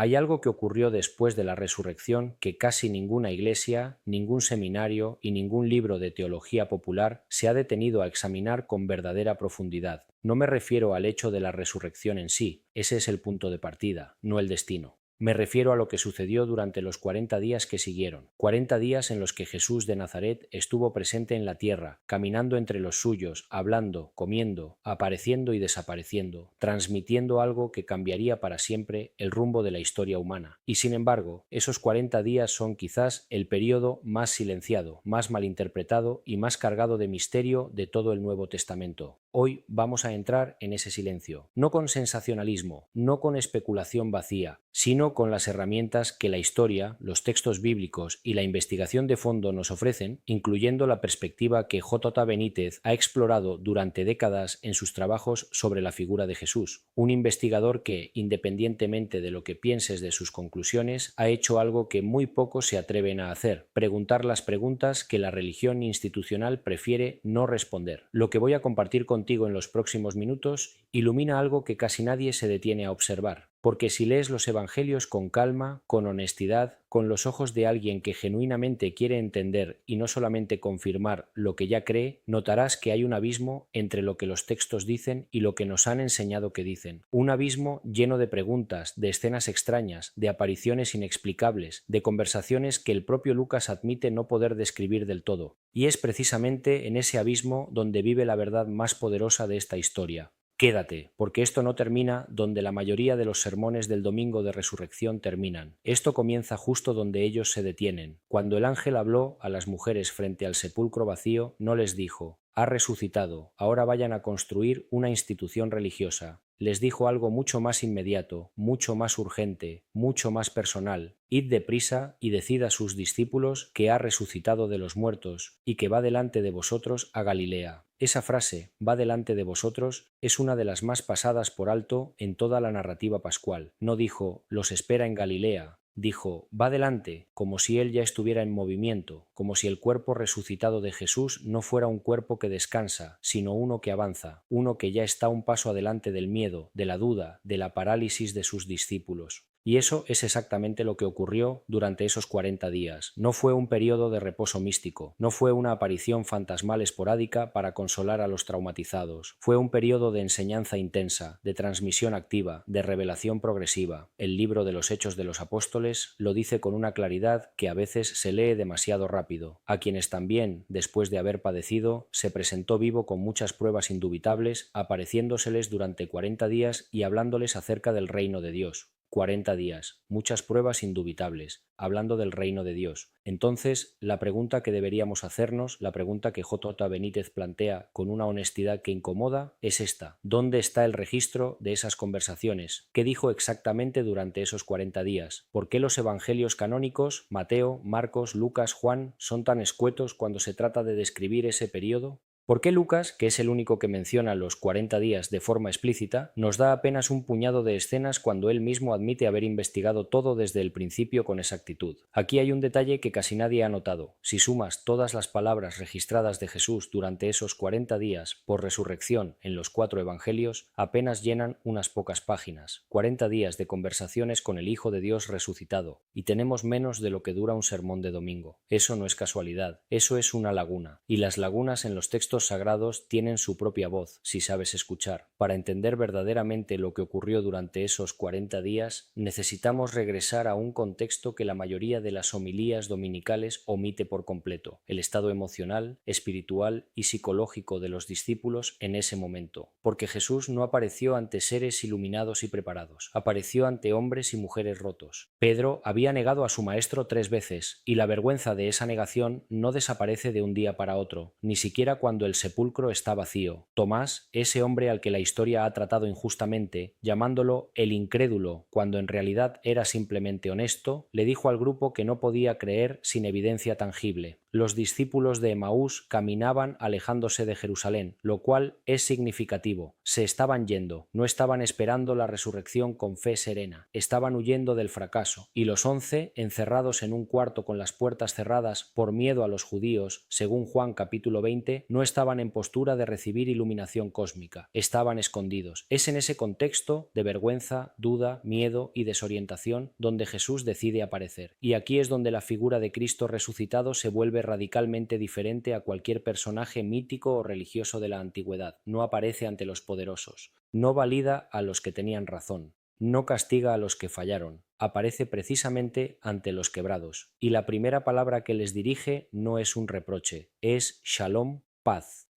Hay algo que ocurrió después de la resurrección que casi ninguna iglesia, ningún seminario y ningún libro de teología popular se ha detenido a examinar con verdadera profundidad. No me refiero al hecho de la resurrección en sí, ese es el punto de partida, no el destino. Me refiero a lo que sucedió durante los 40 días que siguieron, 40 días en los que Jesús de Nazaret estuvo presente en la tierra, caminando entre los suyos, hablando, comiendo, apareciendo y desapareciendo, transmitiendo algo que cambiaría para siempre el rumbo de la historia humana. Y sin embargo, esos 40 días son quizás el período más silenciado, más malinterpretado y más cargado de misterio de todo el Nuevo Testamento. Hoy vamos a entrar en ese silencio, no con sensacionalismo, no con especulación vacía, sino con las herramientas que la historia, los textos bíblicos y la investigación de fondo nos ofrecen, incluyendo la perspectiva que J. Benítez ha explorado durante décadas en sus trabajos sobre la figura de Jesús, un investigador que, independientemente de lo que pienses de sus conclusiones, ha hecho algo que muy pocos se atreven a hacer: preguntar las preguntas que la religión institucional prefiere no responder. Lo que voy a compartir contigo en los próximos minutos ilumina algo que casi nadie se detiene a observar. Porque si lees los evangelios con calma, con honestidad, con los ojos de alguien que genuinamente quiere entender y no solamente confirmar lo que ya cree, notarás que hay un abismo entre lo que los textos dicen y lo que nos han enseñado que dicen. Un abismo lleno de preguntas, de escenas extrañas, de apariciones inexplicables, de conversaciones que el propio Lucas admite no poder describir del todo. Y es precisamente en ese abismo donde vive la verdad más poderosa de esta historia. Quédate, porque esto no termina donde la mayoría de los sermones del domingo de resurrección terminan. Esto comienza justo donde ellos se detienen. Cuando el ángel habló a las mujeres frente al sepulcro vacío, no les dijo: «Ha resucitado, ahora vayan a construir una institución religiosa». Les dijo algo mucho más inmediato, mucho más urgente, mucho más personal: «Id deprisa y decid a sus discípulos que ha resucitado de los muertos y que va delante de vosotros a Galilea». Esa frase, «va delante de vosotros», es una de las más pasadas por alto en toda la narrativa pascual. No dijo: «los espera en Galilea». Dijo: «va delante», como si él ya estuviera en movimiento, como si el cuerpo resucitado de Jesús no fuera un cuerpo que descansa, sino uno que avanza, uno que ya está un paso adelante del miedo, de la duda, de la parálisis de sus discípulos. Y eso es exactamente lo que ocurrió durante esos 40 días. No fue un periodo de reposo místico, no fue una aparición fantasmal esporádica para consolar a los traumatizados. Fue un periodo de enseñanza intensa, de transmisión activa, de revelación progresiva. El libro de los Hechos de los Apóstoles lo dice con una claridad que a veces se lee demasiado rápido. A quienes también, después de haber padecido, se presentó vivo con muchas pruebas indubitables, apareciéndoseles durante 40 días y hablándoles acerca del reino de Dios. 40 días, muchas pruebas indubitables, hablando del reino de Dios. Entonces, la pregunta que deberíamos hacernos, la pregunta que J. Benítez plantea con una honestidad que incomoda, es esta: ¿dónde está el registro de esas conversaciones? ¿Qué dijo exactamente durante esos 40 días? ¿Por qué los evangelios canónicos, Mateo, Marcos, Lucas, Juan, son tan escuetos cuando se trata de describir ese periodo? ¿Por qué Lucas, que es el único que menciona los 40 días de forma explícita, nos da apenas un puñado de escenas cuando él mismo admite haber investigado todo desde el principio con exactitud? Aquí hay un detalle que casi nadie ha notado. Si sumas todas las palabras registradas de Jesús durante esos 40 días por resurrección en los 4 evangelios, apenas llenan unas pocas páginas. 40 días de conversaciones con el Hijo de Dios resucitado, y tenemos menos de lo que dura un sermón de domingo. Eso no es casualidad, eso es una laguna, y las lagunas en los textos sagrados tienen su propia voz, si sabes escuchar. Para entender verdaderamente lo que ocurrió durante esos 40 días, necesitamos regresar a un contexto que la mayoría de las homilías dominicales omite por completo: el estado emocional, espiritual y psicológico de los discípulos en ese momento. Porque Jesús no apareció ante seres iluminados y preparados, apareció ante hombres y mujeres rotos. Pedro había negado a su maestro 3 veces, y la vergüenza de esa negación no desaparece de un día para otro, ni siquiera cuando el sepulcro está vacío. Tomás, ese hombre al que la historia ha tratado injustamente, llamándolo el incrédulo, cuando en realidad era simplemente honesto, le dijo al grupo que no podía creer sin evidencia tangible. Los discípulos de Emaús caminaban alejándose de Jerusalén, lo cual es significativo. Se estaban yendo, no estaban esperando la resurrección con fe serena, estaban huyendo del fracaso. Y los 11, encerrados en un cuarto con las puertas cerradas por miedo a los judíos, según Juan capítulo 20, no estaban en postura de recibir iluminación cósmica, estaban escondidos. Es en ese contexto de vergüenza, duda, miedo y desorientación donde Jesús decide aparecer. Y aquí es donde la figura de Cristo resucitado se vuelve radicalmente diferente a cualquier personaje mítico o religioso de la antigüedad. No aparece ante los poderosos, no valida a los que tenían razón, no castiga a los que fallaron, aparece precisamente ante los quebrados. Y la primera palabra que les dirige no es un reproche, es Shalom, paz.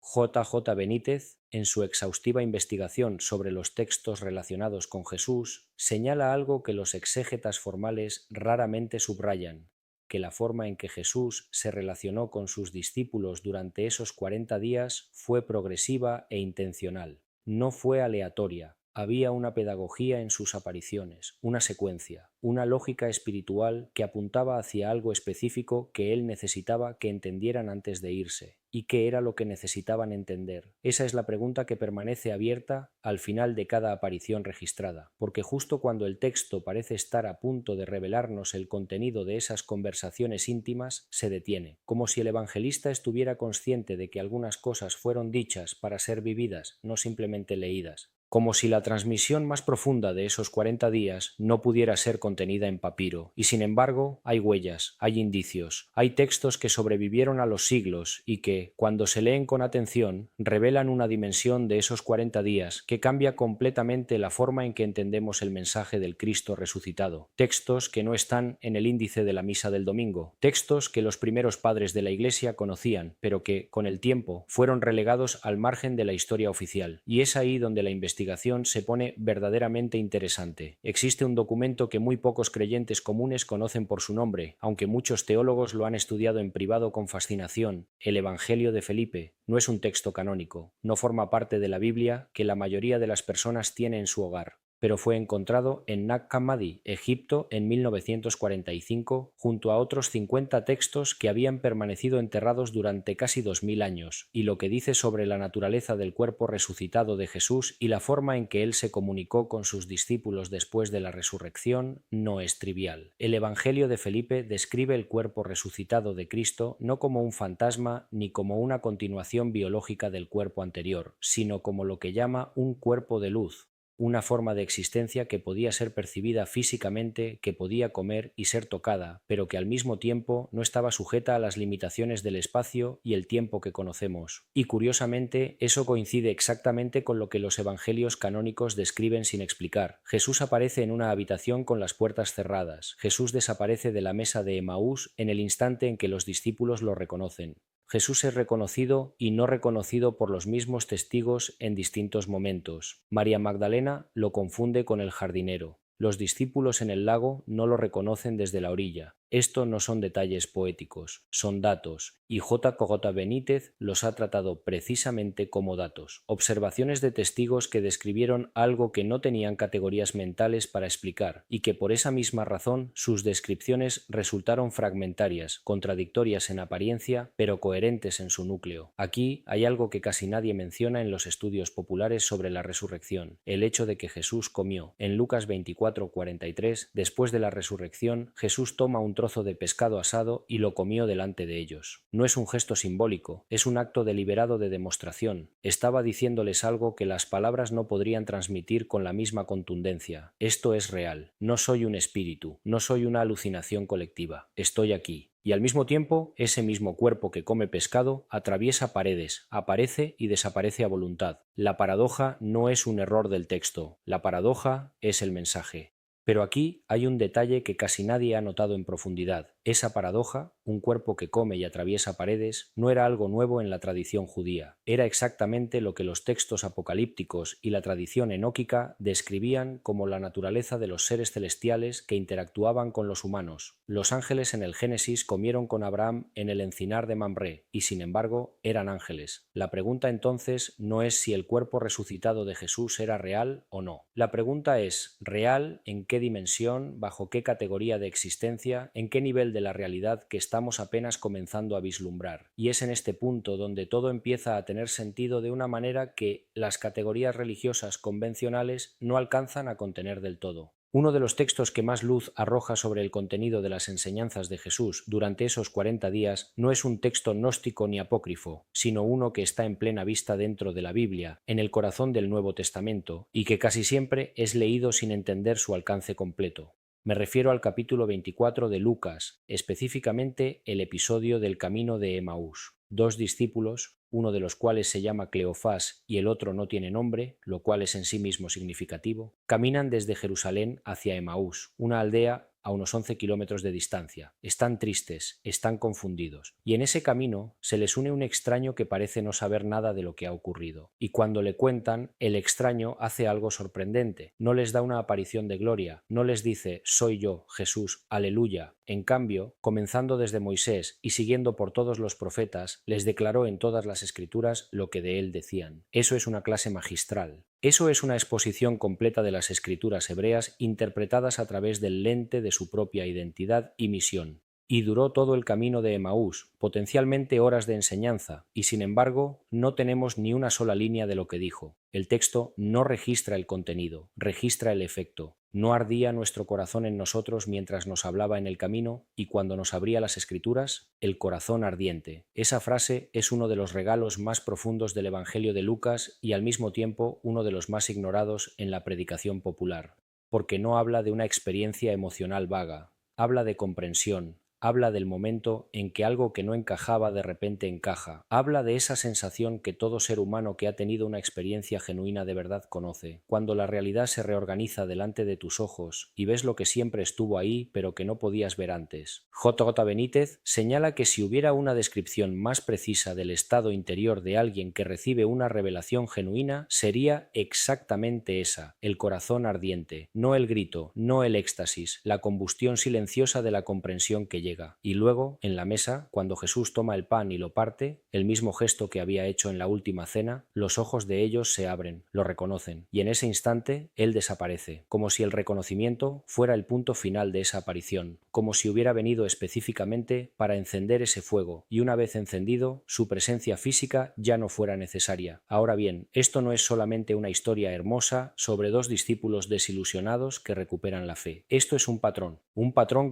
J. Benítez, en su exhaustiva investigación sobre los textos relacionados con Jesús, señala algo que los exégetas formales raramente subrayan, que la forma en que Jesús se relacionó con sus discípulos durante esos 40 días fue progresiva e intencional, no fue aleatoria. Había una pedagogía en sus apariciones, una secuencia, una lógica espiritual que apuntaba hacia algo específico que él necesitaba que entendieran antes de irse. ¿Y qué era lo que necesitaban entender? Esa es la pregunta que permanece abierta al final de cada aparición registrada, porque justo cuando el texto parece estar a punto de revelarnos el contenido de esas conversaciones íntimas, se detiene, como si el evangelista estuviera consciente de que algunas cosas fueron dichas para ser vividas, no simplemente leídas. Como si la transmisión más profunda de esos 40 días no pudiera ser contenida en papiro, y sin embargo hay huellas, hay indicios, hay textos que sobrevivieron a los siglos y que, cuando se leen con atención, revelan una dimensión de esos 40 días que cambia completamente la forma en que entendemos el mensaje del Cristo resucitado. Textos que no están en el índice de la misa del domingo, textos que los primeros padres de la Iglesia conocían, pero que, con el tiempo, fueron relegados al margen de la historia oficial. Y es ahí donde la investigación se pone verdaderamente interesante. Existe un documento que muy pocos creyentes comunes conocen por su nombre, aunque muchos teólogos lo han estudiado en privado con fascinación. El Evangelio de Felipe no es un texto canónico, no forma parte de la Biblia que la mayoría de las personas tiene en su hogar, pero fue encontrado en Nag Hammadi, Egipto, en 1945, junto a otros 50 textos que habían permanecido enterrados durante casi 2000 años, y lo que dice sobre la naturaleza del cuerpo resucitado de Jesús y la forma en que él se comunicó con sus discípulos después de la resurrección no es trivial. El Evangelio de Felipe describe el cuerpo resucitado de Cristo no como un fantasma ni como una continuación biológica del cuerpo anterior, sino como lo que llama un cuerpo de luz, una forma de existencia que podía ser percibida físicamente, que podía comer y ser tocada, pero que al mismo tiempo no estaba sujeta a las limitaciones del espacio y el tiempo que conocemos. Y curiosamente, eso coincide exactamente con lo que los evangelios canónicos describen sin explicar. Jesús aparece en una habitación con las puertas cerradas. Jesús desaparece de la mesa de Emaús en el instante en que los discípulos lo reconocen. Jesús es reconocido y no reconocido por los mismos testigos en distintos momentos. María Magdalena lo confunde con el jardinero. Los discípulos en el lago no lo reconocen desde la orilla. Esto no son detalles poéticos, son datos, y J. Benítez los ha tratado precisamente como datos, observaciones de testigos que describieron algo que no tenían categorías mentales para explicar, y que por esa misma razón sus descripciones resultaron fragmentarias, contradictorias en apariencia, pero coherentes en su núcleo. Aquí hay algo que casi nadie menciona en los estudios populares sobre la resurrección, el hecho de que Jesús comió. En Lucas 24:43, después de la resurrección, Jesús toma un trozo de pescado asado y lo comió delante de ellos. No es un gesto simbólico, es un acto deliberado de demostración. Estaba diciéndoles algo que las palabras no podrían transmitir con la misma contundencia. Esto es real. No soy un espíritu, no soy una alucinación colectiva. Estoy aquí. Y al mismo tiempo, ese mismo cuerpo que come pescado atraviesa paredes, aparece y desaparece a voluntad. La paradoja no es un error del texto, la paradoja es el mensaje. Pero aquí hay un detalle que casi nadie ha notado en profundidad. Esa paradoja, un cuerpo que come y atraviesa paredes, no era algo nuevo en la tradición judía. Era exactamente lo que los textos apocalípticos y la tradición enóquica describían como la naturaleza de los seres celestiales que interactuaban con los humanos. Los ángeles en el Génesis comieron con Abraham en el encinar de Mamré y, sin embargo, eran ángeles. La pregunta entonces no es si el cuerpo resucitado de Jesús era real o no. La pregunta es, ¿real en qué dimensión, bajo qué categoría de existencia, en qué nivel de de la realidad que estamos apenas comenzando a vislumbrar. Y es en este punto donde todo empieza a tener sentido de una manera que las categorías religiosas convencionales no alcanzan a contener del todo. Uno de los textos que más luz arroja sobre el contenido de las enseñanzas de Jesús durante esos 40 días no es un texto gnóstico ni apócrifo, sino uno que está en plena vista dentro de la Biblia, en el corazón del Nuevo Testamento, y que casi siempre es leído sin entender su alcance completo. Me refiero al capítulo 24 de Lucas, específicamente el episodio del camino de Emaús. Dos discípulos, uno de los cuales se llama Cleofás y el otro no tiene nombre, lo cual es en sí mismo significativo, caminan desde Jerusalén hacia Emaús, una aldea a unos 11 kilómetros de distancia. Están tristes, están confundidos, y en ese camino se les une un extraño que parece no saber nada de lo que ha ocurrido. Y cuando le cuentan, el extraño hace algo sorprendente. No les da una aparición de gloria, no les dice «Soy yo, Jesús, aleluya». En cambio, comenzando desde Moisés y siguiendo por todos los profetas, les declaró en todas las escrituras lo que de él decían. Eso es una clase magistral. Eso es una exposición completa de las escrituras hebreas interpretadas a través del lente de su propia identidad y misión. Y duró todo el camino de Emaús, potencialmente horas de enseñanza, y sin embargo no tenemos ni una sola línea de lo que dijo. El texto no registra el contenido, registra el efecto. ¿No ardía nuestro corazón en nosotros mientras nos hablaba en el camino y cuando nos abría las escrituras? El corazón ardiente. Esa frase es uno de los regalos más profundos del Evangelio de Lucas y al mismo tiempo uno de los más ignorados en la predicación popular, porque no habla de una experiencia emocional vaga, habla de comprensión. Habla del momento en que algo que no encajaba de repente encaja. Habla de esa sensación que todo ser humano que ha tenido una experiencia genuina de verdad conoce. Cuando la realidad se reorganiza delante de tus ojos y ves lo que siempre estuvo ahí pero que no podías ver antes. J. Benítez señala que si hubiera una descripción más precisa del estado interior de alguien que recibe una revelación genuina, sería exactamente esa, el corazón ardiente, no el grito, no el éxtasis, la combustión silenciosa de la comprensión que llega. Y luego, en la mesa, cuando Jesús toma el pan y lo parte, el mismo gesto que había hecho en la última cena, los ojos de ellos se abren, lo reconocen, y en ese instante él desaparece, como si el reconocimiento fuera el punto final de esa aparición, como si hubiera venido específicamente para encender ese fuego, y una vez encendido, su presencia física ya no fuera necesaria. Ahora bien, esto no es solamente una historia hermosa sobre dos discípulos desilusionados que recuperan la fe. Esto es un patrón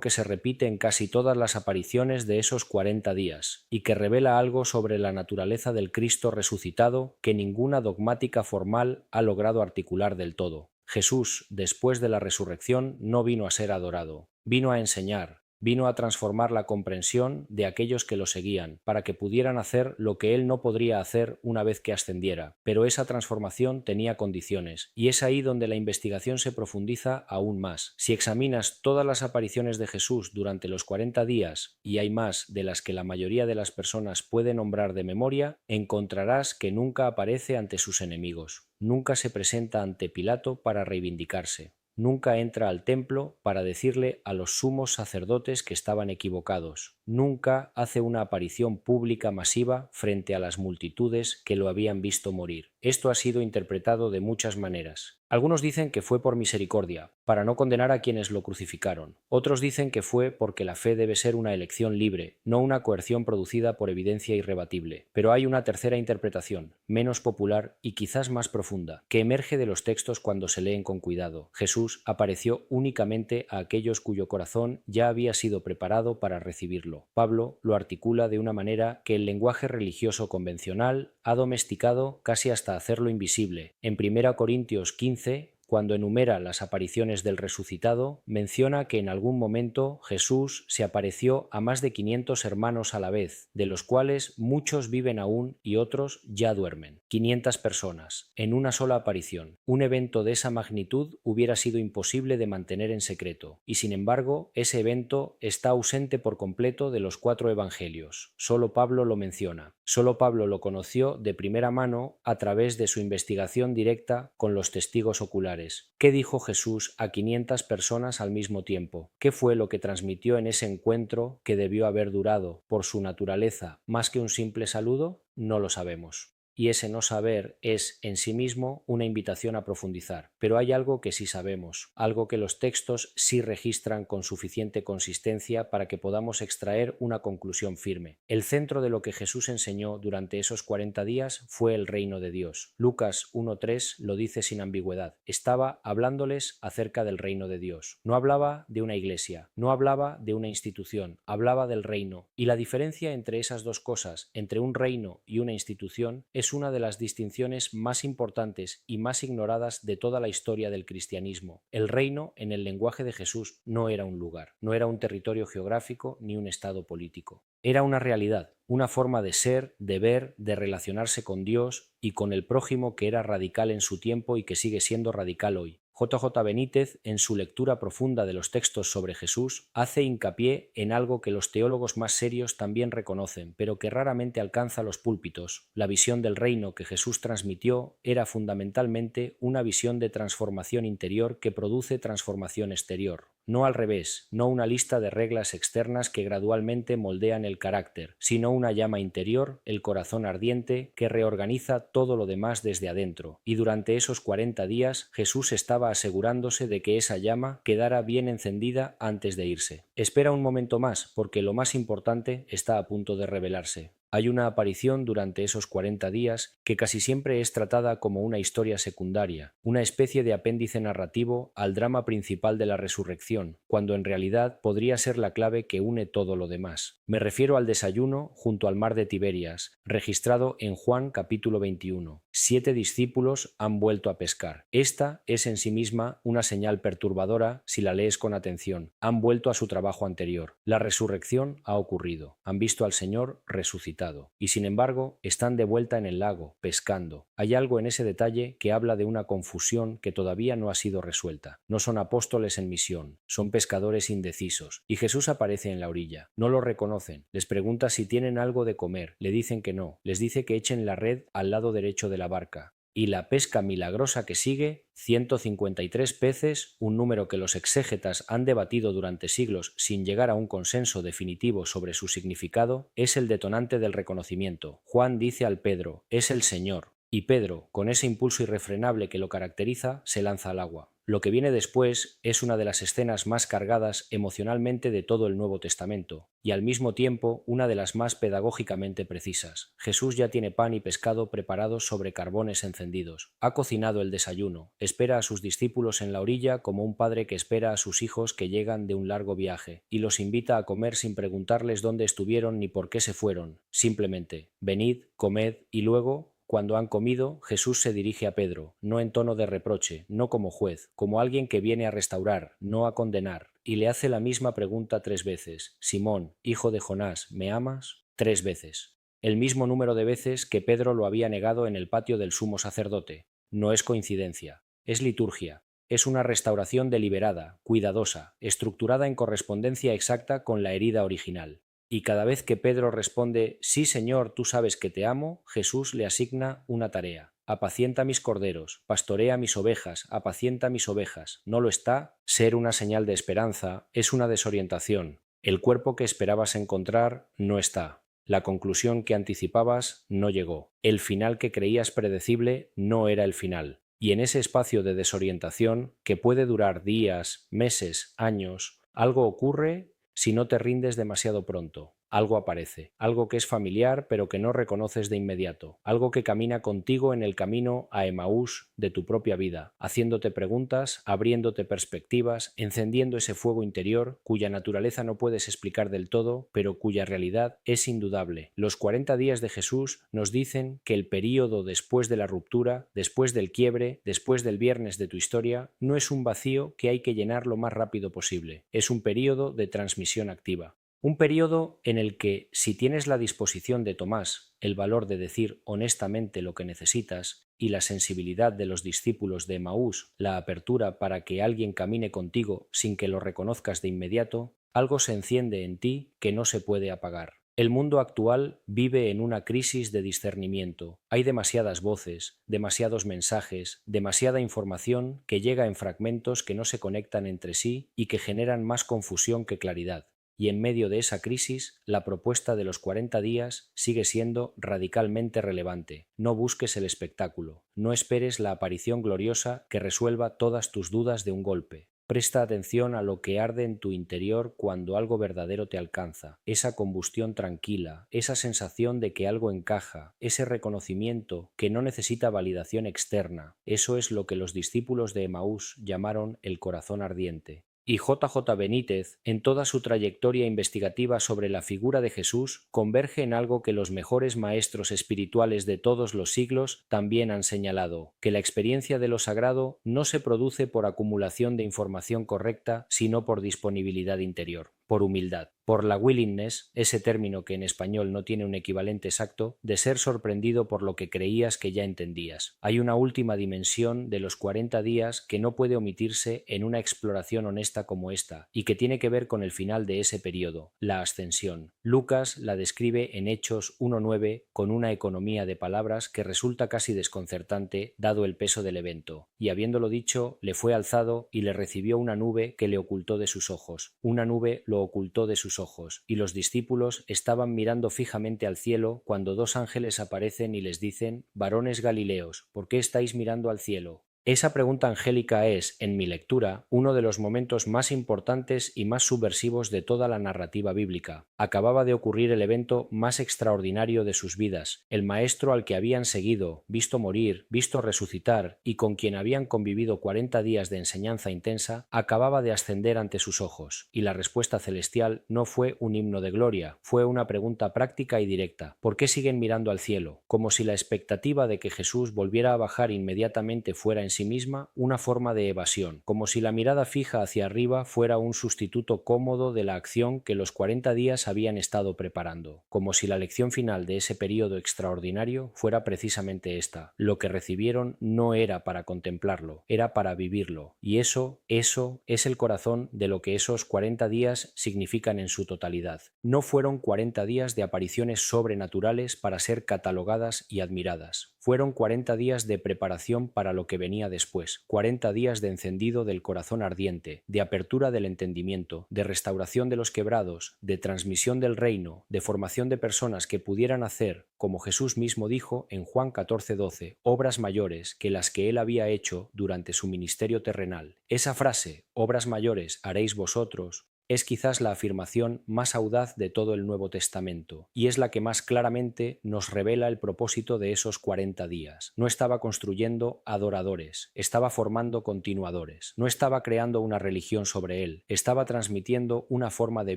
que se repite en casi todas las apariciones de esos 40 días, y que revela algo sobre la naturaleza del Cristo resucitado que ninguna dogmática formal ha logrado articular del todo. Jesús, después de la resurrección, no vino a ser adorado, vino a enseñar, vino a transformar la comprensión de aquellos que lo seguían, para que pudieran hacer lo que él no podría hacer una vez que ascendiera. Pero esa transformación tenía condiciones, y es ahí donde la investigación se profundiza aún más. Si examinas todas las apariciones de Jesús durante los 40 días, y hay más de las que la mayoría de las personas puede nombrar de memoria, encontrarás que nunca aparece ante sus enemigos, nunca se presenta ante Pilato para reivindicarse. Nunca entra al templo para decirle a los sumos sacerdotes que estaban equivocados. Nunca hace una aparición pública masiva frente a las multitudes que lo habían visto morir. Esto ha sido interpretado de muchas maneras. Algunos dicen que fue por misericordia, para no condenar a quienes lo crucificaron. Otros dicen que fue porque la fe debe ser una elección libre, no una coerción producida por evidencia irrebatible. Pero hay una tercera interpretación, menos popular y quizás más profunda, que emerge de los textos cuando se leen con cuidado. Jesús apareció únicamente a aquellos cuyo corazón ya había sido preparado para recibirlo. Pablo lo articula de una manera que el lenguaje religioso convencional ha domesticado casi hasta hacerlo invisible. En 1 Corintios 15, cuando enumera las apariciones del resucitado, menciona que en algún momento Jesús se apareció a más de 500 hermanos a la vez, de los cuales muchos viven aún y otros ya duermen. 500 personas, en una sola aparición. Un evento de esa magnitud hubiera sido imposible de mantener en secreto, y sin embargo, ese evento está ausente por completo de los 4 evangelios. Solo Pablo lo menciona. Solo Pablo lo conoció de primera mano a través de su investigación directa con los testigos oculares. ¿Qué dijo Jesús a 500 personas al mismo tiempo? ¿Qué fue lo que transmitió en ese encuentro que debió haber durado, por su naturaleza, más que un simple saludo? No lo sabemos. y ese no saber es en sí mismo una invitación a profundizar. Pero hay algo que sí sabemos, algo que los textos sí registran con suficiente consistencia para que podamos extraer una conclusión firme. El centro de lo que Jesús enseñó durante esos 40 días fue el reino de Dios. Lucas 1:3 lo dice sin ambigüedad. Estaba hablándoles acerca del reino de Dios. No hablaba de una iglesia, no hablaba de una institución, hablaba del reino. Y la diferencia entre esas dos cosas, entre un reino y una institución, es una de las distinciones más importantes y más ignoradas de toda la historia del cristianismo. El reino, en el lenguaje de Jesús, no era un lugar, no era un territorio geográfico ni un estado político. Era una realidad, una forma de ser, de ver, de relacionarse con Dios y con el prójimo que era radical en su tiempo y que sigue siendo radical hoy. J. Benítez, en su lectura profunda de los textos sobre Jesús, hace hincapié en algo que los teólogos más serios también reconocen, pero que raramente alcanza los púlpitos. La visión del reino que Jesús transmitió era fundamentalmente una visión de transformación interior que produce transformación exterior. No al revés, no una lista de reglas externas que gradualmente moldean el carácter, sino una llama interior, el corazón ardiente, que reorganiza todo lo demás desde adentro. Y durante esos 40 días Jesús estaba asegurándose de que esa llama quedara bien encendida antes de irse. Espera un momento más, porque lo más importante está a punto de revelarse. Hay una aparición durante esos 40 días que casi siempre es tratada como una historia secundaria, una especie de apéndice narrativo al drama principal de la resurrección, cuando en realidad podría ser la clave que une todo lo demás. Me refiero al desayuno junto al mar de Tiberias, registrado en Juan capítulo 21. 7 discípulos han vuelto a pescar. Esta es en sí misma una señal perturbadora si la lees con atención. Han vuelto a su trabajo anterior. La resurrección ha ocurrido. Han visto al Señor resucitado. Y sin embargo, están de vuelta en el lago, pescando. Hay algo en ese detalle que habla de una confusión que todavía no ha sido resuelta. No son apóstoles en misión, son pescadores indecisos. Y Jesús aparece en la orilla. No lo reconocen. Les pregunta si tienen algo de comer. Le dicen que no. Les dice que echen la red al lado derecho de la barca. Y la pesca milagrosa que sigue, 153 peces, un número que los exégetas han debatido durante siglos sin llegar a un consenso definitivo sobre su significado, es el detonante del reconocimiento. Juan dice al Pedro, es el Señor. Y Pedro, con ese impulso irrefrenable que lo caracteriza, se lanza al agua. Lo que viene después es una de las escenas más cargadas emocionalmente de todo el Nuevo Testamento, y al mismo tiempo una de las más pedagógicamente precisas. Jesús ya tiene pan y pescado preparados sobre carbones encendidos. Ha cocinado el desayuno, espera a sus discípulos en la orilla como un padre que espera a sus hijos que llegan de un largo viaje, y los invita a comer sin preguntarles dónde estuvieron ni por qué se fueron. Simplemente, venid, comed, y luego, cuando han comido, Jesús se dirige a Pedro, no en tono de reproche, no como juez, como alguien que viene a restaurar, no a condenar, y le hace la misma pregunta 3 veces. Simón, hijo de Jonás, ¿me amas? 3 veces. El mismo número de veces que Pedro lo había negado en el patio del sumo sacerdote. No es coincidencia, es liturgia. Es una restauración deliberada, cuidadosa, estructurada en correspondencia exacta con la herida original. Y cada vez que Pedro responde, sí Señor, tú sabes que te amo, Jesús le asigna una tarea. Apacienta mis corderos, pastorea mis ovejas, apacienta mis ovejas. ¿No lo está? Ser una señal de esperanza es una desorientación. El cuerpo que esperabas encontrar no está. La conclusión que anticipabas no llegó. El final que creías predecible no era el final. Y en ese espacio de desorientación, que puede durar días, meses, años, algo ocurre si no te rindes demasiado pronto. Algo aparece, algo que es familiar pero que no reconoces de inmediato, algo que camina contigo en el camino a Emaús de tu propia vida, haciéndote preguntas, abriéndote perspectivas, encendiendo ese fuego interior cuya naturaleza no puedes explicar del todo, pero cuya realidad es indudable. Los 40 días de Jesús nos dicen que el período después de la ruptura, después del quiebre, después del viernes de tu historia, no es un vacío que hay que llenar lo más rápido posible, es un período de transmisión activa. Un período en el que, si tienes la disposición de Tomás, el valor de decir honestamente lo que necesitas, y la sensibilidad de los discípulos de Emaús, la apertura para que alguien camine contigo sin que lo reconozcas de inmediato, algo se enciende en ti que no se puede apagar. El mundo actual vive en una crisis de discernimiento. Hay demasiadas voces, demasiados mensajes, demasiada información que llega en fragmentos que no se conectan entre sí y que generan más confusión que claridad. Y en medio de esa crisis, la propuesta de los 40 días sigue siendo radicalmente relevante. No busques el espectáculo, no esperes la aparición gloriosa que resuelva todas tus dudas de un golpe. Presta atención a lo que arde en tu interior cuando algo verdadero te alcanza, esa combustión tranquila, esa sensación de que algo encaja, ese reconocimiento que no necesita validación externa. Eso es lo que los discípulos de Emaús llamaron el corazón ardiente. Y J. Benítez, en toda su trayectoria investigativa sobre la figura de Jesús, converge en algo que los mejores maestros espirituales de todos los siglos también han señalado, que la experiencia de lo sagrado no se produce por acumulación de información correcta, sino por disponibilidad interior, por humildad, por la willingness, ese término que en español no tiene un equivalente exacto, de ser sorprendido por lo que creías que ya entendías. Hay una última dimensión de los 40 días que no puede omitirse en una exploración honesta como esta, y que tiene que ver con el final de ese periodo, la ascensión. Lucas la describe en Hechos 1:9 con una economía de palabras que resulta casi desconcertante dado el peso del evento. Y habiéndolo dicho, le fue alzado y le recibió una nube que le ocultó de sus ojos. Una nube lo ocultó de sus ojos, y los discípulos estaban mirando fijamente al cielo cuando dos ángeles aparecen y les dicen: «Varones Galileos, ¿por qué estáis mirando al cielo?». Esa pregunta angélica es, en mi lectura, uno de los momentos más importantes y más subversivos de toda la narrativa bíblica. Acababa de ocurrir el evento más extraordinario de sus vidas. El maestro al que habían seguido, visto morir, visto resucitar y con quien habían convivido 40 días de enseñanza intensa, acababa de ascender ante sus ojos, y la respuesta celestial no fue un himno de gloria, fue una pregunta práctica y directa. ¿Por qué siguen mirando al cielo? Como si la expectativa de que Jesús volviera a bajar inmediatamente fuera en sí misma una forma de evasión, como si la mirada fija hacia arriba fuera un sustituto cómodo de la acción que los 40 días habían estado preparando, como si la lección final de ese periodo extraordinario fuera precisamente esta: lo que recibieron no era para contemplarlo, era para vivirlo, y eso es el corazón de lo que esos 40 días significan en su totalidad. No fueron 40 días de apariciones sobrenaturales para ser catalogadas y admiradas. Fueron 40 días de preparación para lo que venía después, 40 días de encendido del corazón ardiente, de apertura del entendimiento, de restauración de los quebrados, de transmisión del reino, de formación de personas que pudieran hacer, como Jesús mismo dijo en Juan 14:12, obras mayores que las que él había hecho durante su ministerio terrenal. Esa frase, obras mayores haréis vosotros, es quizás la afirmación más audaz de todo el Nuevo Testamento, y es la que más claramente nos revela el propósito de esos 40 días. No estaba construyendo adoradores, estaba formando continuadores. No estaba creando una religión sobre él, estaba transmitiendo una forma de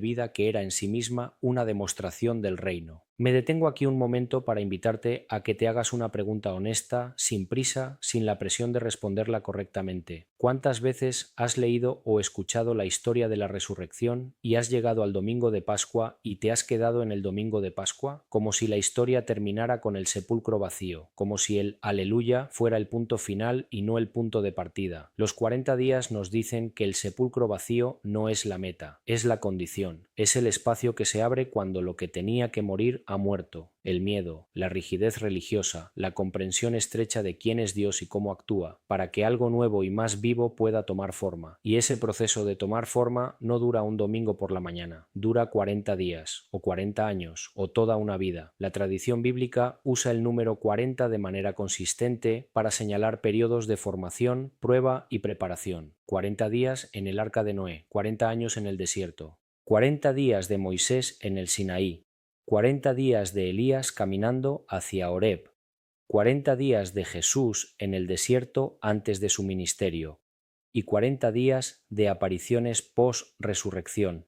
vida que era en sí misma una demostración del reino. Me detengo aquí un momento para invitarte a que te hagas una pregunta honesta, sin prisa, sin la presión de responderla correctamente. ¿Cuántas veces has leído o escuchado la historia de la resurrección y has llegado al domingo de Pascua y te has quedado en el domingo de Pascua? Como si la historia terminara con el sepulcro vacío, como si el aleluya fuera el punto final y no el punto de partida. Los 40 días nos dicen que el sepulcro vacío no es la meta, es la condición, es el espacio que se abre cuando lo que tenía que morir ha muerto. El miedo, la rigidez religiosa, la comprensión estrecha de quién es Dios y cómo actúa, para que algo nuevo y más vivo pueda tomar forma. Y ese proceso de tomar forma no dura un domingo por la mañana, dura 40 días, o 40 años, o toda una vida. La tradición bíblica usa el número 40 de manera consistente para señalar periodos de formación, prueba y preparación. 40 días en el arca de Noé, 40 años en el desierto, 40 días de Moisés en el Sinaí, 40 días de Elías caminando hacia Horeb, 40 días de Jesús en el desierto antes de su ministerio y 40 días de apariciones post-resurrección.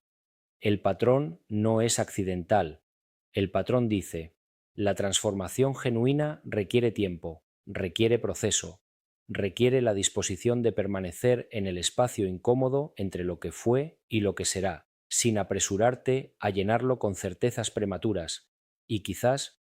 El patrón no es accidental. El patrón dice: la transformación genuina requiere tiempo, requiere proceso, requiere la disposición de permanecer en el espacio incómodo entre lo que fue y lo que será, sin apresurarte a llenarlo con certezas prematuras, y quizás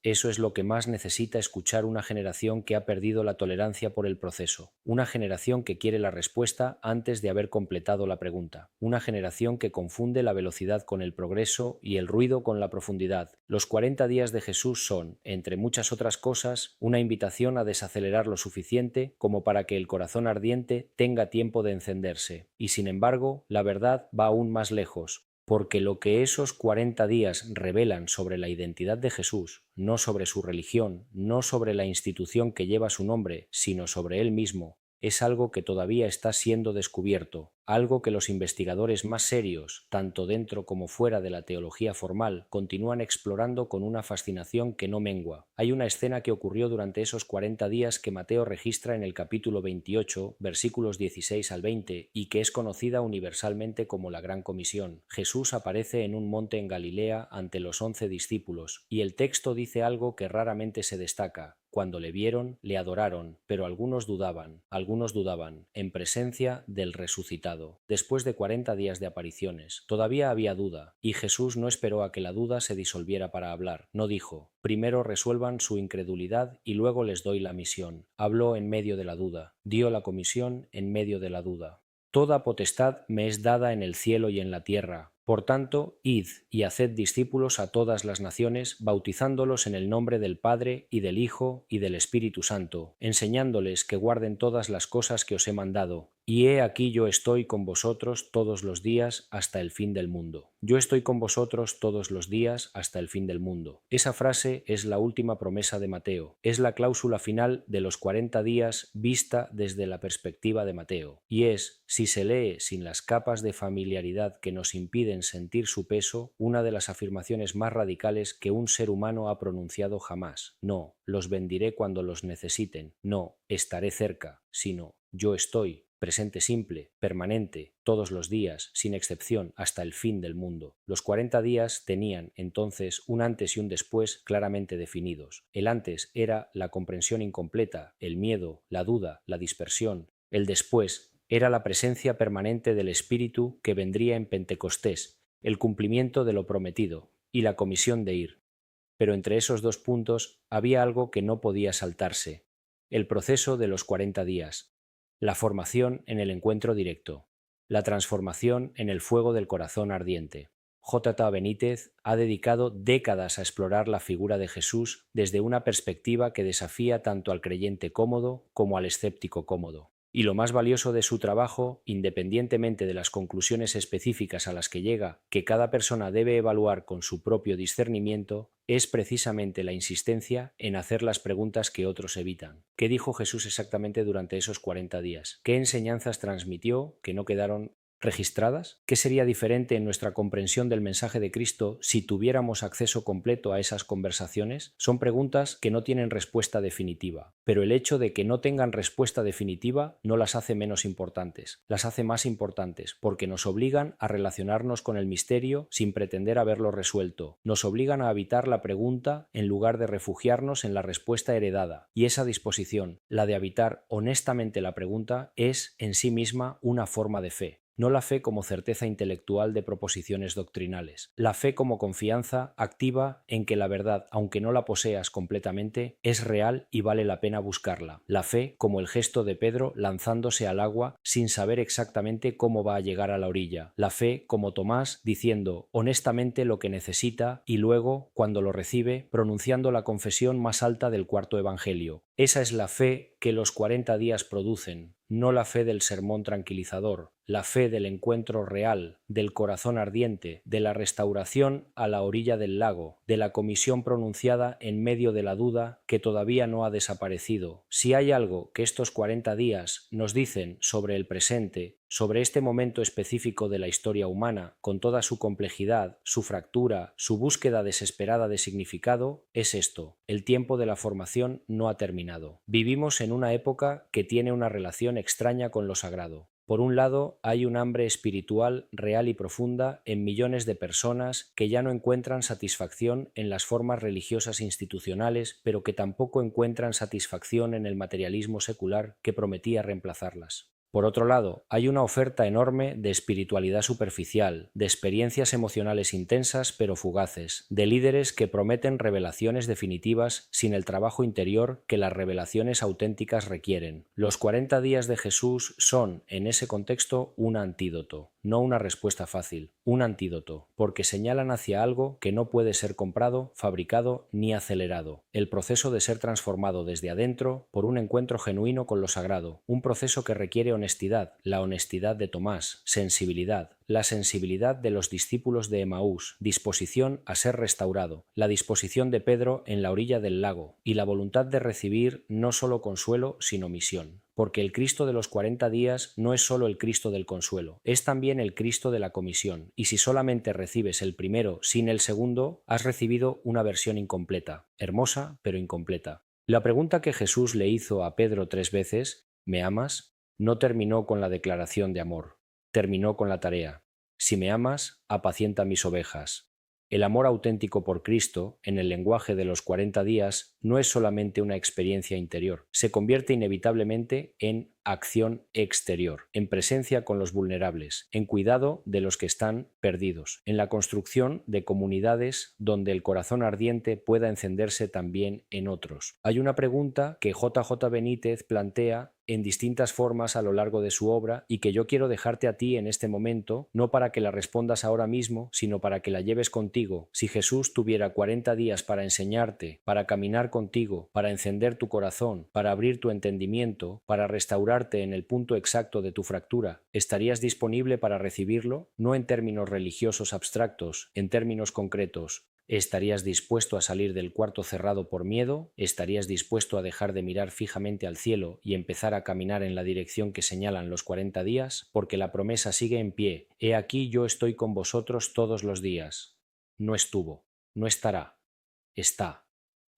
eso es lo que más necesita escuchar una generación que ha perdido la tolerancia por el proceso, una generación que quiere la respuesta antes de haber completado la pregunta, una generación que confunde la velocidad con el progreso y el ruido con la profundidad. Los 40 días de Jesús son, entre muchas otras cosas, una invitación a desacelerar lo suficiente como para que el corazón ardiente tenga tiempo de encenderse. Y sin embargo, la verdad va aún más lejos. porque lo que esos 40 días revelan sobre la identidad de Jesús, no sobre su religión, no sobre la institución que lleva su nombre, sino sobre él mismo, es algo que todavía está siendo descubierto, algo que los investigadores más serios, tanto dentro como fuera de la teología formal, continúan explorando con una fascinación que no mengua. Hay una escena que ocurrió durante esos 40 días que Mateo registra en el capítulo 28, versículos 16 al 20, y que es conocida universalmente como la Gran Comisión. Jesús aparece en un monte en Galilea ante los 11 discípulos, y el texto dice algo que raramente se destaca. Cuando le vieron, le adoraron, pero algunos dudaban, en presencia del resucitado. Después de 40 días de apariciones, todavía había duda, y Jesús no esperó a que la duda se disolviera para hablar. No dijo, primero resuelvan su incredulidad y luego les doy la misión. Habló en medio de la duda, dio la comisión en medio de la duda. Toda potestad me es dada en el cielo y en la tierra. Por tanto, id y haced discípulos a todas las naciones, bautizándolos en el nombre del Padre, y del Hijo, y del Espíritu Santo, enseñándoles que guarden todas las cosas que os he mandado. Y he aquí yo estoy con vosotros todos los días hasta el fin del mundo. Yo estoy con vosotros todos los días hasta el fin del mundo. Esa frase es la última promesa de Mateo. Es la cláusula final de los 40 días vista desde la perspectiva de Mateo. Y es, si se lee sin las capas de familiaridad que nos impiden sentir su peso, una de las afirmaciones más radicales que un ser humano ha pronunciado jamás. No, los bendiré cuando los necesiten. No, estaré cerca. Sino, yo estoy. Presente simple, permanente, todos los días, sin excepción, hasta el fin del mundo. Los 40 días tenían, entonces, un antes y un después claramente definidos. El antes era la comprensión incompleta, el miedo, la duda, la dispersión. El después era la presencia permanente del Espíritu que vendría en Pentecostés, el cumplimiento de lo prometido y la comisión de ir. Pero entre esos dos puntos había algo que no podía saltarse: el proceso de los 40 días. La formación en el encuentro directo, la transformación en el fuego del corazón ardiente. J. Benítez ha dedicado décadas a explorar la figura de Jesús desde una perspectiva que desafía tanto al creyente cómodo como al escéptico cómodo. Y lo más valioso de su trabajo, independientemente de las conclusiones específicas a las que llega, que cada persona debe evaluar con su propio discernimiento, es precisamente la insistencia en hacer las preguntas que otros evitan. ¿Qué dijo Jesús exactamente durante esos 40 días? ¿Qué enseñanzas transmitió que no quedaron registradas? ¿Qué sería diferente en nuestra comprensión del mensaje de Cristo si tuviéramos acceso completo a esas conversaciones? Son preguntas que no tienen respuesta definitiva, pero el hecho de que no tengan respuesta definitiva no las hace menos importantes, las hace más importantes, porque nos obligan a relacionarnos con el misterio sin pretender haberlo resuelto, nos obligan a habitar la pregunta en lugar de refugiarnos en la respuesta heredada, y esa disposición, la de habitar honestamente la pregunta, es en sí misma una forma de fe. No la fe como certeza intelectual de proposiciones doctrinales. La fe como confianza activa en que la verdad, aunque no la poseas completamente, es real y vale la pena buscarla. La fe como el gesto de Pedro lanzándose al agua sin saber exactamente cómo va a llegar a la orilla. La fe como Tomás diciendo honestamente lo que necesita y luego, cuando lo recibe, pronunciando la confesión más alta del cuarto evangelio. Esa es la fe que los 40 días producen, no la fe del sermón tranquilizador, la fe del encuentro real, del corazón ardiente, de la restauración a la orilla del lago, de la comisión pronunciada en medio de la duda que todavía no ha desaparecido. Si hay algo que estos 40 días nos dicen sobre el presente, sobre este momento específico de la historia humana, con toda su complejidad, su fractura, su búsqueda desesperada de significado, es esto: el tiempo de la formación no ha terminado. Vivimos en una época que tiene una relación extraña con lo sagrado. Por un lado, hay un hambre espiritual real y profunda en millones de personas que ya no encuentran satisfacción en las formas religiosas institucionales, pero que tampoco encuentran satisfacción en el materialismo secular que prometía reemplazarlas. Por otro lado, hay una oferta enorme de espiritualidad superficial, de experiencias emocionales intensas pero fugaces, de líderes que prometen revelaciones definitivas sin el trabajo interior que las revelaciones auténticas requieren. Los 40 días de Jesús son, en ese contexto, un antídoto. no una respuesta fácil, un antídoto, porque señalan hacia algo que no puede ser comprado, fabricado ni acelerado. El proceso de ser transformado desde adentro por un encuentro genuino con lo sagrado, un proceso que requiere honestidad, la honestidad de Tomás, sensibilidad, la sensibilidad de los discípulos de Emaús, disposición a ser restaurado, la disposición de Pedro en la orilla del lago y la voluntad de recibir no solo consuelo, sino misión. Porque el Cristo de los 40 días no es solo el Cristo del consuelo, es también el Cristo de la comisión, y si solamente recibes el primero sin el segundo, has recibido una versión incompleta, hermosa pero incompleta. La pregunta que Jesús le hizo a Pedro 3 veces, ¿me amas?, no terminó con la declaración de amor, terminó con la tarea. Si me amas, apacienta mis ovejas. El amor auténtico por Cristo, en el lenguaje de los 40 días, no es solamente una experiencia interior, se convierte inevitablemente en acción exterior, en presencia con los vulnerables, en cuidado de los que están perdidos, en la construcción de comunidades donde el corazón ardiente pueda encenderse también en otros. Hay una pregunta que J.J. Benítez plantea en distintas formas a lo largo de su obra y que yo quiero dejarte a ti en este momento, no para que la respondas ahora mismo, sino para que la lleves contigo. Si Jesús tuviera 40 días para enseñarte, para caminar contigo, para encender tu corazón, para abrir tu entendimiento, para restaurarte en el punto exacto de tu fractura, ¿estarías disponible para recibirlo? No en términos religiosos abstractos, en términos concretos. ¿Estarías dispuesto a salir del cuarto cerrado por miedo? ¿Estarías dispuesto a dejar de mirar fijamente al cielo y empezar a caminar en la dirección que señalan los 40 días? Porque la promesa sigue en pie. He aquí yo estoy con vosotros todos los días. No estuvo, no estará, está.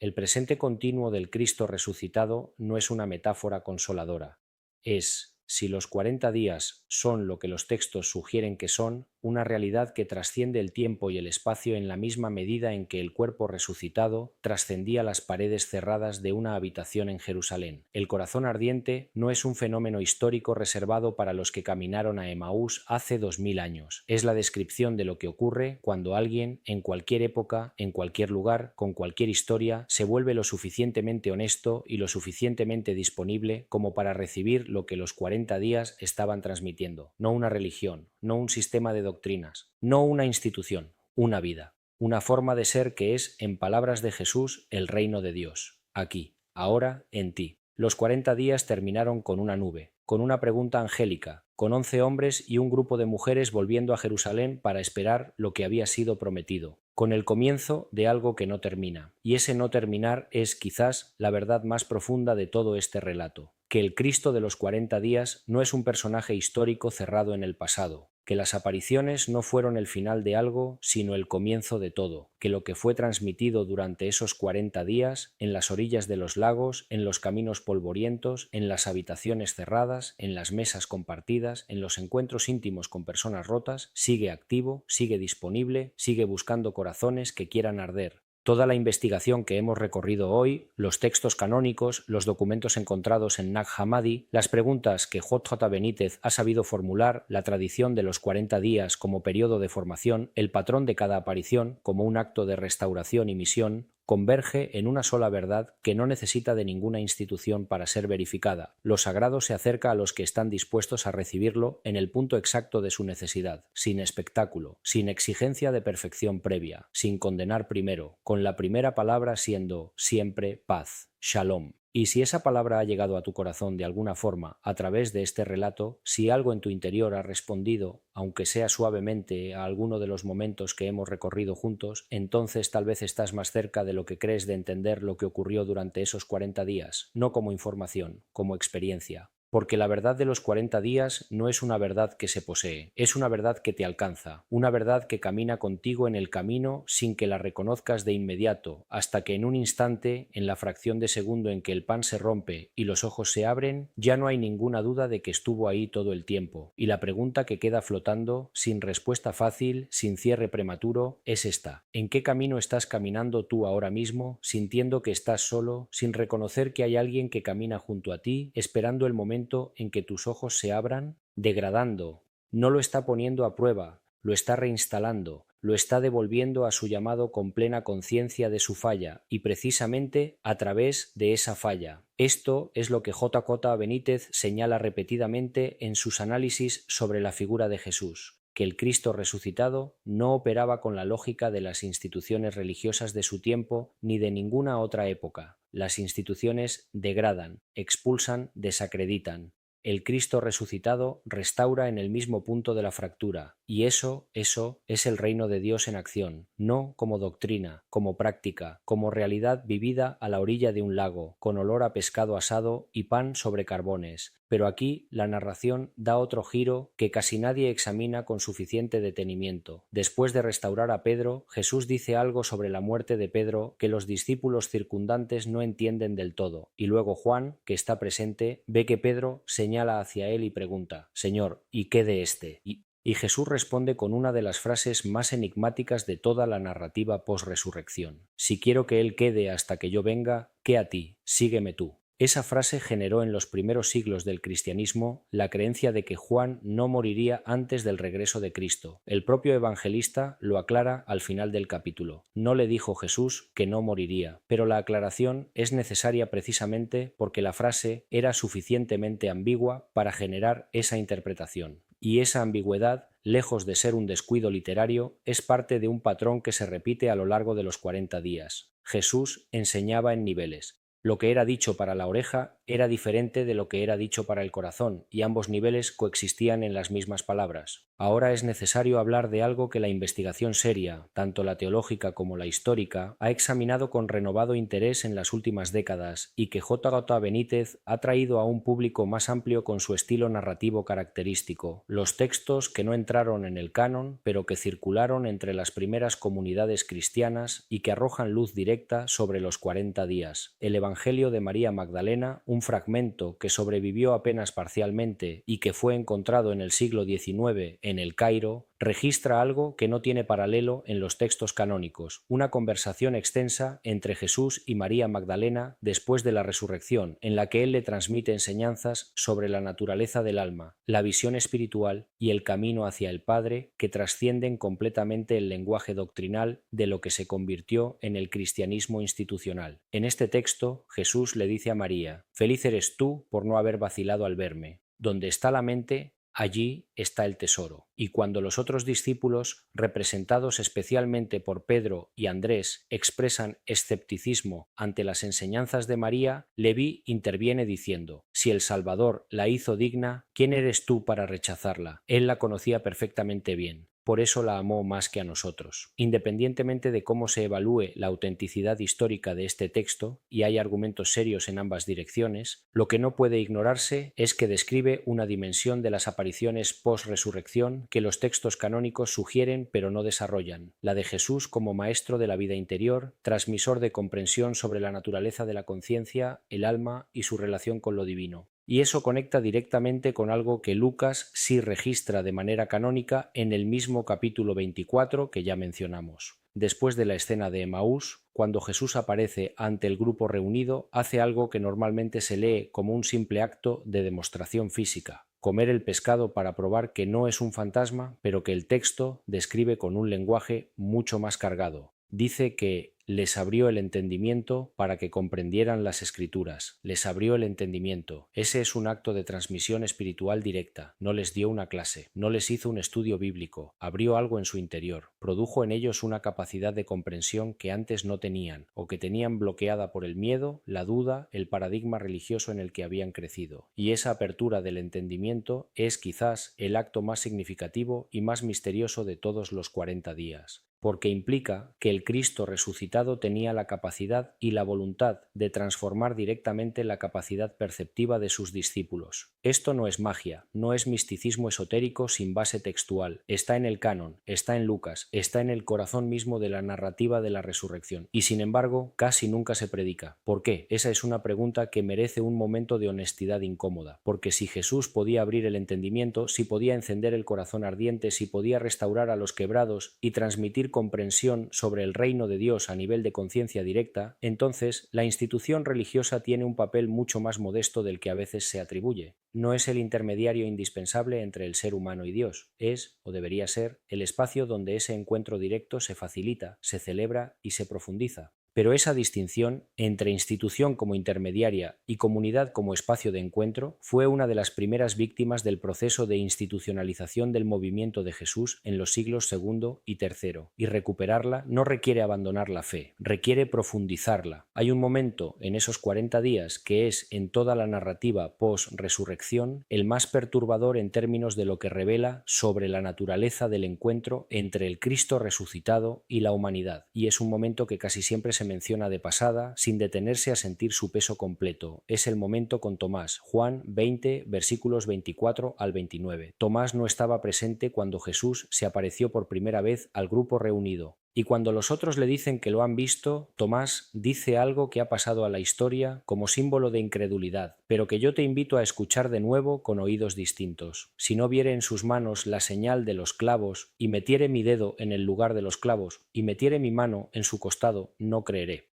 El presente continuo del Cristo resucitado no es una metáfora consoladora. Es, si los 40 días son lo que los textos sugieren que son, una realidad que trasciende el tiempo y el espacio en la misma medida en que el cuerpo resucitado trascendía las paredes cerradas de una habitación en Jerusalén. El corazón ardiente no es un fenómeno histórico reservado para los que caminaron a Emaús hace 2000 años. Es la descripción de lo que ocurre cuando alguien, en cualquier época, en cualquier lugar, con cualquier historia, se vuelve lo suficientemente honesto y lo suficientemente disponible como para recibir lo que los 40 días estaban transmitiendo. No una religión, no un sistema de doctrinas, no una institución, una vida, una forma de ser que es, en palabras de Jesús, el reino de Dios, aquí, ahora, en ti. Los 40 días terminaron con una nube, con una pregunta angélica, con 11 hombres y un grupo de mujeres volviendo a Jerusalén para esperar lo que había sido prometido, con el comienzo de algo que no termina. Y ese no terminar es quizás la verdad más profunda de todo este relato, que el Cristo de los 40 días no es un personaje histórico cerrado en el pasado, que las apariciones no fueron el final de algo, sino el comienzo de todo, que lo que fue transmitido durante esos 40 días, en las orillas de los lagos, en los caminos polvorientos, en las habitaciones cerradas, en las mesas compartidas, en los encuentros íntimos con personas rotas, sigue activo, sigue disponible, sigue buscando corazones que quieran arder. Toda la investigación que hemos recorrido hoy, los textos canónicos, los documentos encontrados en Nag Hammadi, las preguntas que J.J. Benítez ha sabido formular, la tradición de los 40 días como periodo de formación, el patrón de cada aparición como un acto de restauración y misión, converge en una sola verdad que no necesita de ninguna institución para ser verificada. Lo sagrado se acerca a los que están dispuestos a recibirlo en el punto exacto de su necesidad, sin espectáculo, sin exigencia de perfección previa, sin condenar primero, con la primera palabra siendo siempre paz, shalom. Y si esa palabra ha llegado a tu corazón de alguna forma a través de este relato, si algo en tu interior ha respondido, aunque sea suavemente, a alguno de los momentos que hemos recorrido juntos, entonces tal vez estás más cerca de lo que crees de entender lo que ocurrió durante esos 40 días, no como información, como experiencia. Porque la verdad de los 40 días no es una verdad que se posee, es una verdad que te alcanza, una verdad que camina contigo en el camino sin que la reconozcas de inmediato, hasta que en un instante, en la fracción de segundo en que el pan se rompe y los ojos se abren, ya no hay ninguna duda de que estuvo ahí todo el tiempo. Y la pregunta que queda flotando, sin respuesta fácil, sin cierre prematuro, es esta: ¿en qué camino estás caminando tú ahora mismo, sintiendo que estás solo, sin reconocer que hay alguien que camina junto a ti, esperando el momento en que tus ojos se abran? Degradando, no lo está poniendo a prueba, lo está reinstalando, lo está devolviendo a su llamado con plena conciencia de su falla y precisamente a través de esa falla. Esto es lo que J.J. Benítez señala repetidamente en sus análisis sobre la figura de Jesús, que el Cristo resucitado no operaba con la lógica de las instituciones religiosas de su tiempo ni de ninguna otra época. Las instituciones degradan, expulsan, desacreditan. El Cristo resucitado restaura en el mismo punto de la fractura, y eso es el reino de Dios en acción, no como doctrina, como práctica, como realidad vivida a la orilla de un lago, con olor a pescado asado y pan sobre carbones. Pero aquí la narración da otro giro que casi nadie examina con suficiente detenimiento. Después de restaurar a Pedro, Jesús dice algo sobre la muerte de Pedro que los discípulos circundantes no entienden del todo, y luego Juan, que está presente, ve que Pedro señala hacia él y pregunta: «Señor, ¿y qué de éste?» Y Jesús responde con una de las frases más enigmáticas de toda la narrativa post-resurrección: «Si quiero que él quede hasta que yo venga, ¿qué a ti? Sígueme tú». Esa frase generó en los primeros siglos del cristianismo la creencia de que Juan no moriría antes del regreso de Cristo. El propio evangelista lo aclara al final del capítulo. No le dijo Jesús que no moriría, pero la aclaración es necesaria precisamente porque la frase era suficientemente ambigua para generar esa interpretación. Y esa ambigüedad, lejos de ser un descuido literario, es parte de un patrón que se repite a lo largo de los 40 días. Jesús enseñaba en niveles. Lo que era dicho para la oreja era diferente de lo que era dicho para el corazón, y ambos niveles coexistían en las mismas palabras. Ahora es necesario hablar de algo que la investigación seria, tanto la teológica como la histórica, ha examinado con renovado interés en las últimas décadas y que J.J. Benítez ha traído a un público más amplio con su estilo narrativo característico: los textos que no entraron en el canon, pero que circularon entre las primeras comunidades cristianas y que arrojan luz directa sobre los 40 días. El Evangelio de María Magdalena, un fragmento que sobrevivió apenas parcialmente y que fue encontrado en el siglo XIX en El Cairo, registra algo que no tiene paralelo en los textos canónicos: una conversación extensa entre Jesús y María Magdalena después de la resurrección, en la que él le transmite enseñanzas sobre la naturaleza del alma, la visión espiritual y el camino hacia el Padre, que trascienden completamente el lenguaje doctrinal de lo que se convirtió en el cristianismo institucional. En este texto, Jesús le dice a María: «Feliz eres tú por no haber vacilado al verme. Donde está la mente, allí está el tesoro». Y cuando los otros discípulos, representados especialmente por Pedro y Andrés, expresan escepticismo ante las enseñanzas de María, Leví interviene diciendo: «Si el Salvador la hizo digna, ¿quién eres tú para rechazarla?». Él la conocía perfectamente bien. Por eso la amó más que a nosotros. Independientemente de cómo se evalúe la autenticidad histórica de este texto, y hay argumentos serios en ambas direcciones, lo que no puede ignorarse es que describe una dimensión de las apariciones post-resurrección que los textos canónicos sugieren pero no desarrollan: la de Jesús como maestro de la vida interior, transmisor de comprensión sobre la naturaleza de la conciencia, el alma y su relación con lo divino. Y eso conecta directamente con algo que Lucas sí registra de manera canónica en el mismo capítulo 24 que ya mencionamos. Después de la escena de Emaús, cuando Jesús aparece ante el grupo reunido, hace algo que normalmente se lee como un simple acto de demostración física: comer el pescado para probar que no es un fantasma, pero que el texto describe con un lenguaje mucho más cargado. Dice que les abrió el entendimiento para que comprendieran las Escrituras. Les abrió el entendimiento. Ese es un acto de transmisión espiritual directa. No les dio una clase, no les hizo un estudio bíblico. Abrió algo en su interior. Produjo en ellos una capacidad de comprensión que antes no tenían, o que tenían bloqueada por el miedo, la duda, el paradigma religioso en el que habían crecido. Y esa apertura del entendimiento es quizás el acto más significativo y más misterioso de todos los 40 días. Porque implica que el Cristo resucitado tenía la capacidad y la voluntad de transformar directamente la capacidad perceptiva de sus discípulos. Esto no es magia, no es misticismo esotérico sin base textual. Está en el canon, está en Lucas, está en el corazón mismo de la narrativa de la resurrección. Y sin embargo, casi nunca se predica. ¿Por qué? Esa es una pregunta que merece un momento de honestidad incómoda. Porque si Jesús podía abrir el entendimiento, si podía encender el corazón ardiente, si podía restaurar a los quebrados y transmitir comprensión sobre el reino de Dios a nivel de conciencia directa, entonces la institución religiosa tiene un papel mucho más modesto del que a veces se atribuye. No es el intermediario indispensable entre el ser humano y Dios, es, o debería ser, el espacio donde ese encuentro directo se facilita, se celebra y se profundiza. Pero esa distinción entre institución como intermediaria y comunidad como espacio de encuentro fue una de las primeras víctimas del proceso de institucionalización del movimiento de Jesús en los siglos II y III, y recuperarla no requiere abandonar la fe, requiere profundizarla. Hay un momento en esos 40 días que es en toda la narrativa post-resurrección el más perturbador en términos de lo que revela sobre la naturaleza del encuentro entre el Cristo resucitado y la humanidad, y es un momento que casi siempre se menciona de pasada, sin detenerse a sentir su peso completo. Es el momento con Tomás, Juan 20, versículos 24 al 29. Tomás no estaba presente cuando Jesús se apareció por primera vez al grupo reunido. Y cuando los otros le dicen que lo han visto, Tomás dice algo que ha pasado a la historia como símbolo de incredulidad, pero que yo te invito a escuchar de nuevo con oídos distintos. Si no viere en sus manos la señal de los clavos, y metiere mi dedo en el lugar de los clavos, y metiere mi mano en su costado, no creeré.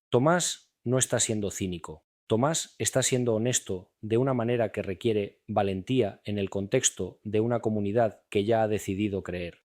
Tomás no está siendo cínico. Tomás está siendo honesto de una manera que requiere valentía en el contexto de una comunidad que ya ha decidido creer.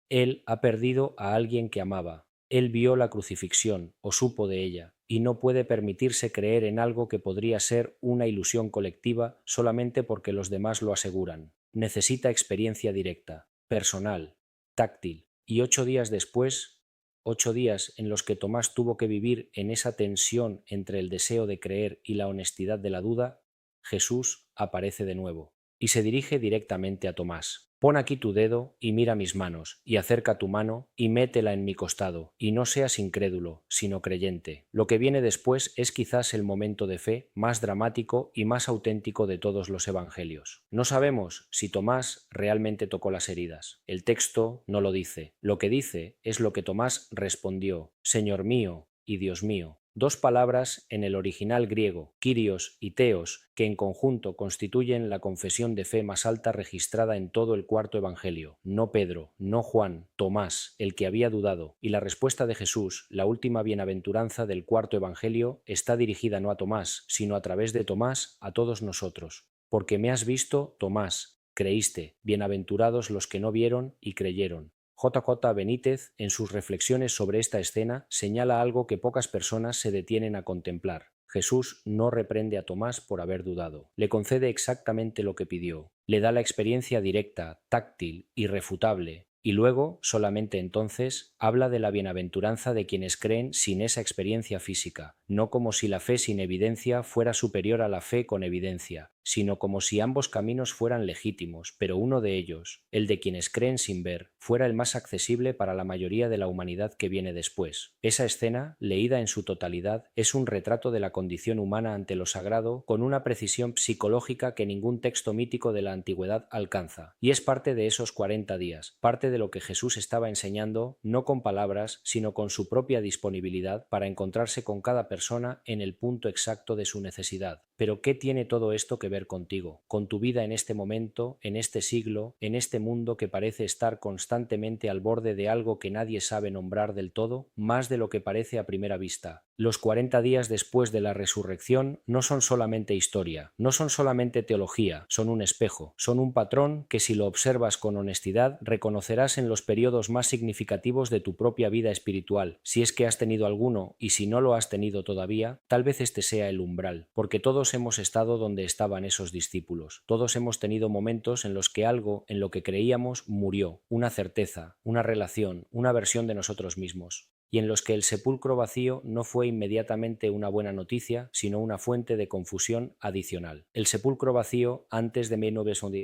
Él ha perdido a alguien que amaba. Él vio la crucifixión o supo de ella, y no puede permitirse creer en algo que podría ser una ilusión colectiva solamente porque los demás lo aseguran. Necesita experiencia directa, personal, táctil. Y 8 días después, 8 días en los que Tomás tuvo que vivir en esa tensión entre el deseo de creer y la honestidad de la duda, Jesús aparece de nuevo y se dirige directamente a Tomás. Pon aquí tu dedo y mira mis manos, y acerca tu mano y métela en mi costado, y no seas incrédulo, sino creyente. Lo que viene después es quizás el momento de fe más dramático y más auténtico de todos los evangelios. No sabemos si Tomás realmente tocó las heridas. El texto no lo dice. Lo que dice es lo que Tomás respondió: Señor mío y Dios mío. 2 palabras en el original griego, Kyrios y Theos, que en conjunto constituyen la confesión de fe más alta registrada en todo el cuarto evangelio. No Pedro, no Juan, Tomás, el que había dudado. Y la respuesta de Jesús, la última bienaventuranza del cuarto evangelio, está dirigida no a Tomás, sino a través de Tomás a todos nosotros. Porque me has visto, Tomás, creíste, bienaventurados los que no vieron y creyeron. J. Benítez, en sus reflexiones sobre esta escena, señala algo que pocas personas se detienen a contemplar. Jesús no reprende a Tomás por haber dudado. Le concede exactamente lo que pidió. Le da la experiencia directa, táctil, irrefutable. Y luego, solamente entonces, habla de la bienaventuranza de quienes creen sin esa experiencia física, no como si la fe sin evidencia fuera superior a la fe con evidencia, sino como si ambos caminos fueran legítimos, pero uno de ellos, el de quienes creen sin ver, fuera el más accesible para la mayoría de la humanidad que viene después. Esa escena, leída en su totalidad, es un retrato de la condición humana ante lo sagrado con una precisión psicológica que ningún texto mítico de la antigüedad alcanza, y es parte de esos 40 días, parte de lo que Jesús estaba enseñando, no con palabras, sino con su propia disponibilidad para encontrarse con cada persona en el punto exacto de su necesidad. Pero ¿qué tiene todo esto que ver contigo, con tu vida en este momento, en este siglo, en este mundo que parece estar constantemente al borde de algo que nadie sabe nombrar del todo, más de lo que parece a primera vista? Los 40 días después de la resurrección no son solamente historia, no son solamente teología, son un espejo, son un patrón que si lo observas con honestidad reconocerás en los periodos más significativos de tu propia vida espiritual, si es que has tenido alguno, y si no lo has tenido todavía, tal vez este sea el umbral, porque todos hemos estado donde estaban esos discípulos, todos hemos tenido momentos en los que algo en lo que creíamos murió, una certeza, una relación, una versión de nosotros mismos, y en los que el sepulcro vacío no fue inmediatamente una buena noticia, sino una fuente de confusión adicional. El sepulcro vacío antes de 1910